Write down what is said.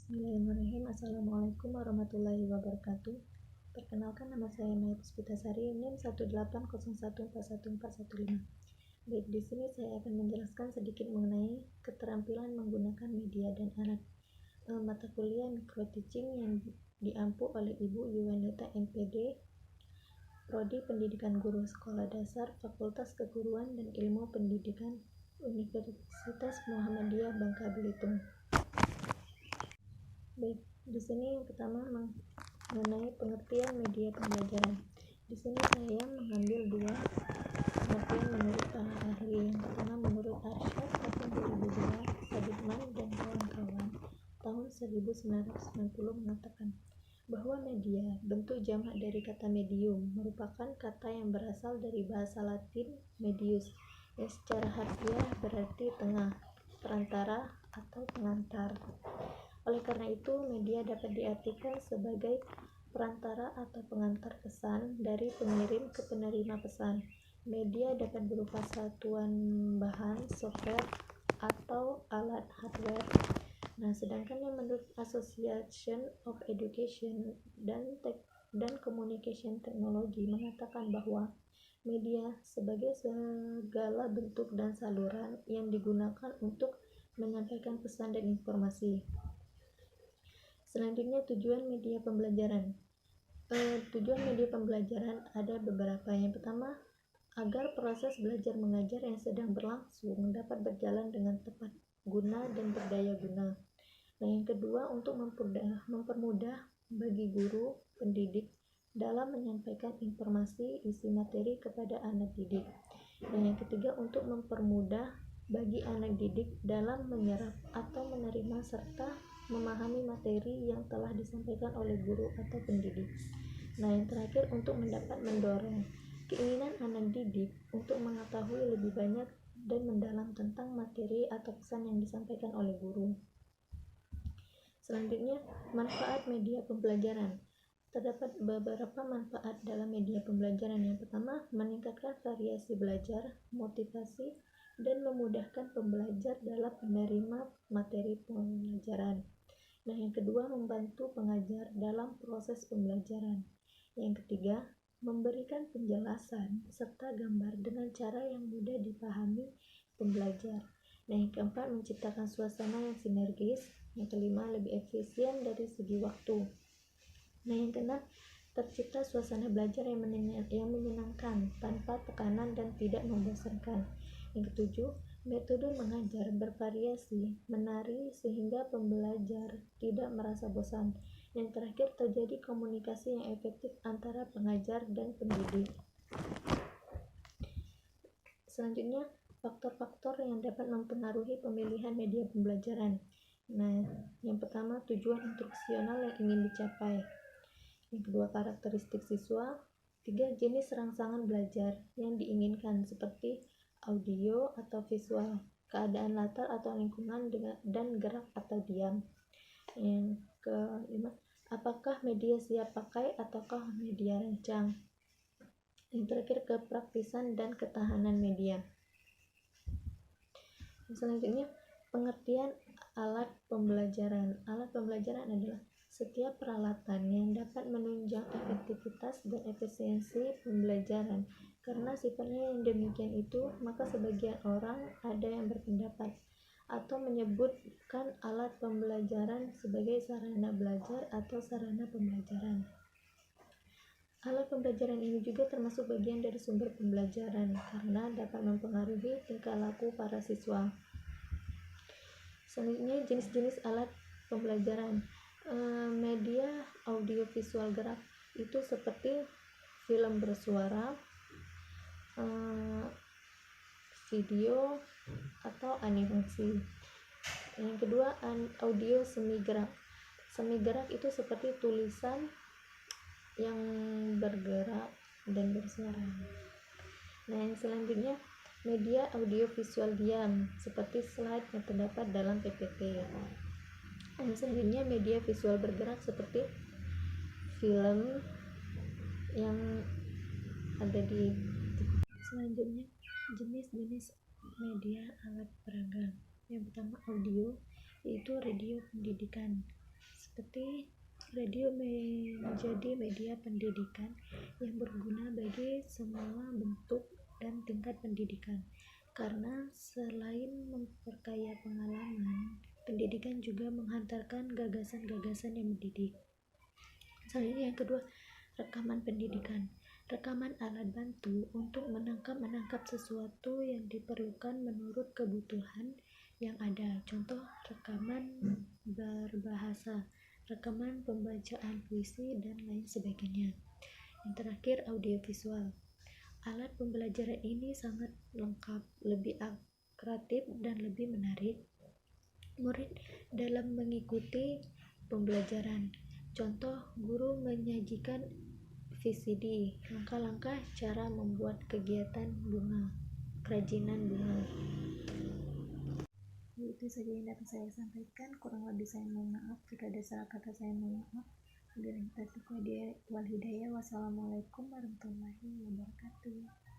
Bismillahirrahmanirrahim. Assalamualaikum warahmatullahi wabarakatuh. Perkenalkan, nama saya Maya Puspitasari, NIM 18014141415. Baik, di sini saya akan menjelaskan sedikit mengenai keterampilan menggunakan media dan alat mata kuliah micro teaching yang diampu oleh Ibu Yuwanita MPD, Prodi Pendidikan Guru Sekolah Dasar, Fakultas Keguruan dan Ilmu Pendidikan, Universitas Muhammadiyah Bangka Belitung. Baik, di sini yang pertama mengenai pengertian media pembelajaran. Di sini saya mengambil dua pengertian menurut para ahli. Yang pertama menurut Arsyad tahun 2002, Sadikman dan kawan-kawan tahun 1990 mengatakan bahwa media, bentuk jamak dari kata medium, merupakan kata yang berasal dari bahasa Latin medius, yang secara harfiah berarti tengah, perantara, atau pengantar. Oleh karena itu, media dapat diartikan sebagai perantara atau pengantar pesan dari pengirim ke penerima pesan. Media dapat berupa satuan bahan, software, atau alat hardware. Sedangkan yang menurut Association of Education dan Communication Technology mengatakan bahwa media sebagai segala bentuk dan saluran yang digunakan untuk menyampaikan pesan dan informasi. Selanjutnya, tujuan media pembelajaran. Tujuan media pembelajaran ada beberapa. Yang pertama, agar proses belajar mengajar yang sedang berlangsung dapat berjalan dengan tepat guna dan berdaya guna. Yang kedua, untuk mempermudah bagi guru pendidik dalam menyampaikan informasi isi materi kepada anak didik. Yang ketiga, untuk mempermudah bagi anak didik dalam menyerap atau menerima serta memahami materi yang telah disampaikan oleh guru atau pendidik. Yang terakhir, untuk mendapat mendorong keinginan anak didik untuk mengetahui lebih banyak dan mendalam tentang materi atau pesan yang disampaikan oleh guru. Selanjutnya, manfaat media pembelajaran. Terdapat beberapa manfaat dalam media pembelajaran. Yang pertama, meningkatkan variasi belajar, motivasi, dan memudahkan pembelajar dalam menerima materi pembelajaran. Yang kedua, membantu pengajar dalam proses pembelajaran. Yang ketiga, memberikan penjelasan serta gambar dengan cara yang mudah dipahami pembelajar. Yang keempat, menciptakan suasana yang sinergis. Yang kelima, lebih efisien dari segi waktu. Yang keenam, tercipta suasana belajar yang menyenangkan tanpa tekanan dan tidak membosankan. Yang ketujuh, metode mengajar bervariasi, menari sehingga pembelajar tidak merasa bosan. Yang terakhir, terjadi komunikasi yang efektif antara pengajar dan pendidik. Selanjutnya, faktor-faktor yang dapat mempengaruhi pemilihan media pembelajaran. Yang pertama, tujuan instruksional yang ingin dicapai. Yang kedua, karakteristik siswa. 3, jenis rangsangan belajar yang diinginkan seperti audio atau visual, keadaan latar atau lingkungan dan gerak atau diam. Yang kelima, apakah media siap pakai ataukah media rancang. Yang terakhir, kepraktisan dan ketahanan media. Selanjutnya, pengertian alat pembelajaran. Alat pembelajaran adalah setiap peralatan yang dapat menunjang efektivitas dan efisiensi pembelajaran. Karena sifatnya yang demikian itu, maka sebagian orang ada yang berpendapat atau menyebutkan alat pembelajaran sebagai sarana belajar atau sarana pembelajaran. Alat pembelajaran ini juga termasuk bagian dari sumber pembelajaran karena dapat mempengaruhi tingkah laku para siswa. Selanjutnya, jenis-jenis alat pembelajaran. Media audiovisual gerak itu seperti film bersuara, video, atau animasi. Yang kedua, audio semi gerak. Semi gerak itu seperti tulisan yang bergerak dan bersuara. Yang selanjutnya, media audiovisual diam seperti slide yang terdapat dalam PPT. Yang selanjutnya, media visual bergerak seperti film yang ada di. Selanjutnya, jenis-jenis media alat peraga. Yang pertama, audio, yaitu radio pendidikan. seperti radio menjadi media pendidikan yang berguna bagi semua bentuk dan tingkat pendidikan, karena selain memperkaya pengalaman, pendidikan juga menghantarkan gagasan-gagasan yang mendidik. Selanjutnya yang kedua, rekaman pendidikan. Rekaman alat bantu untuk menangkap sesuatu yang diperlukan menurut kebutuhan yang ada. Contoh, rekaman berbahasa, rekaman pembacaan puisi, dan lain sebagainya. Yang terakhir, audiovisual. Alat pembelajaran ini sangat lengkap, lebih kreatif, dan lebih menarik murid dalam mengikuti pembelajaran. Contoh, guru menyajikan VCD, langkah-langkah cara membuat kegiatan kerajinan bunga. Itu saja yang dapat saya sampaikan. Kurang lebih saya mohon maaf. Jika ada salah kata saya mohon maaf. Wabillahi taufiq wal hidayah. Wassalamualaikum warahmatullahi wabarakatuh.